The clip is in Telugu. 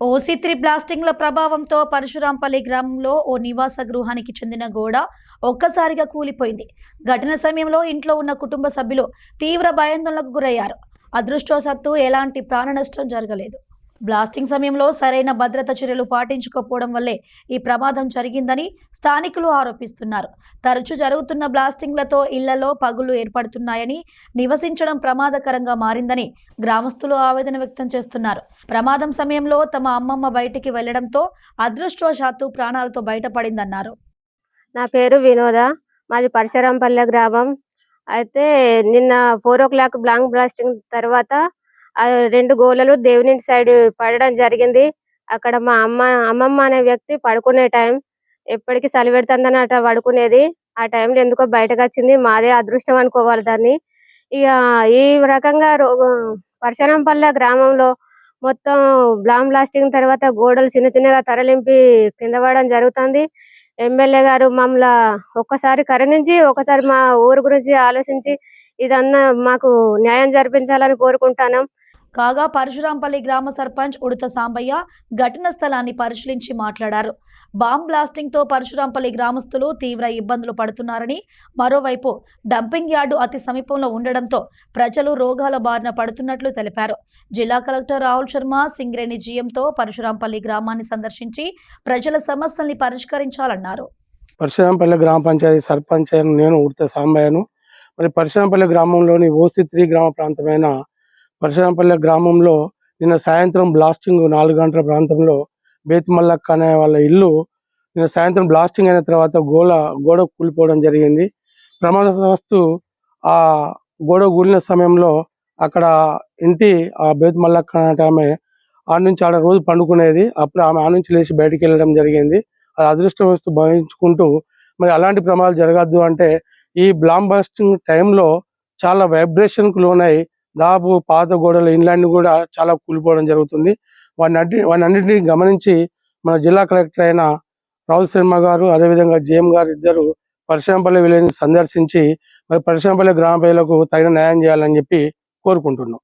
ఓసీ3 బ్లాస్టింగ్ల ప్రభావంతో పరశురాంపల్లి గ్రామంలో ఓ నివాస గృహానికి చెందిన గోడ ఒక్కసారిగా కూలిపోయింది. ఘటన సమయంలో ఇంట్లో ఉన్న కుటుంబ సభ్యులు తీవ్ర భయాందోళనకు గురయ్యారు. అదృష్టవశాత్తు ఎలాంటి ప్రాణ నష్టం జరగలేదు. బ్లాస్టింగ్ సమయంలో సరైన భద్రతా చర్యలు పాటించకపోవడం వల్లే ఈ ప్రమాదం జరిగిందని స్థానికులు ఆరోపిస్తున్నారు. తరచూ జరుగుతున్న బ్లాస్టింగ్లతో ఇళ్లలో పగుళ్లు ఏర్పడుతున్నాయని, నివసించడం ప్రమాదకరంగా మారిందని గ్రామస్తులు ఆవేదన వ్యక్తం చేస్తున్నారు. ప్రమాదం సమయంలో తమ అమ్మమ్మ బయటికి వెళ్లడంతో అదృష్టవశాత్తు ప్రాణాలతో బయటపడిందన్నారు. నా పేరు వినోద, మాది పరశురాంపల్లె గ్రామం. అయితే నిన్న 4 o'clock బ్లాస్టింగ్ తర్వాత 2 గోళలు దేవునింటి సైడ్ పడడం జరిగింది. అక్కడ మా అమ్మమ్మ అనే వ్యక్తి పడుకునే టైం, ఎప్పటికీ చలి పెడుతుందని అట్లా పడుకునేది. ఆ టైంలో ఎందుకో బయటకు వచ్చింది. మాదే అదృష్టం అనుకోవాలి దాన్ని. ఇక ఈ రకంగా పరశురాంపల్లె గ్రామంలో మొత్తం బ్లాస్టింగ్ తర్వాత గోడలు చిన్న చిన్నగా తరలింపి కింద పడడం జరుగుతుంది. ఎమ్మెల్యే గారు మమ్మల్ని ఒక్కసారి కరుణించి, ఒకసారి మా ఊరు గురించి ఆలోచించి ఇదన్నా మాకు న్యాయం జరిపించాలని కోరుకుంటున్నాం. కాగా పరశురాంపల్లి గ్రామ సర్పంచ్ ఉడత సాంబయ్య ఘటన స్థలాన్ని పరిశీలించి మాట్లాడారు. బాంబ్ బ్లాస్టింగ్ తో పరశురాంపల్లి గ్రామస్తులు తీవ్ర ఇబ్బందులు పడుతున్నారని, మరోవైపు డంపింగ్ యార్డు అతి సమీపంలో ఉండడంతో ప్రజలు రోగాల బారిన పడుతున్నట్లు తెలిపారు. జిల్లా కలెక్టర్ రాహుల్ శర్మ సింగరేణి జీఎంతో పరశురాంపల్లి గ్రామాన్ని సందర్శించి ప్రజల సమస్యల్ని పరిష్కరించాలన్నారు. పరశురాంపల్లి గ్రామ పంచాయతీ సర్పంచ్ నేను ఉడత సాంబయ్యను. మరి పరశురాంపల్లి గ్రామంలోని ఓసీ3 గ్రామ ప్రాంతమైన పరశురాంపల్లి గ్రామంలో నిన్న సాయంత్రం బ్లాస్టింగ్ 4 గంటల ప్రాంతంలో బేతిమల్లక్క అనే వాళ్ళ ఇల్లు నిన్న సాయంత్రం బ్లాస్టింగ్ అయిన తర్వాత గోడ కూలిపోవడం జరిగింది. ప్రమాదవస్తు ఆ గోడ కూలిన సమయంలో అక్కడ ఇంటి ఆ బేతిమల్లక్క అనే ఆమె నుంచి ఆడ రోజు పండుకునేది. అప్పుడు ఆమె నుంచి లేచి బయటికి వెళ్ళడం జరిగింది. అది అదృష్టవస్తు భావించుకుంటూ మరి అలాంటి ప్రమాదాలు జరగద్దు అంటే ఈ బ్లాస్టింగ్ టైంలో చాలా వైబ్రేషన్కు లోనై దాదాపు పాత గోడల ఇండ్లన్నీ కూడా చాలా కూలిపోవడం జరుగుతుంది. వాటన్నిటిని గమనించి మన జిల్లా కలెక్టర్ అయిన రాహుల్ శర్మ గారు, అదేవిధంగా జీఎం గారు ఇద్దరు పరశురాంపల్లి విలేజ్ని సందర్శించి మరి పరశురాంపల్లి గ్రామ ప్రజలకు తగిన న్యాయం చేయాలని చెప్పి కోరుకుంటున్నాం.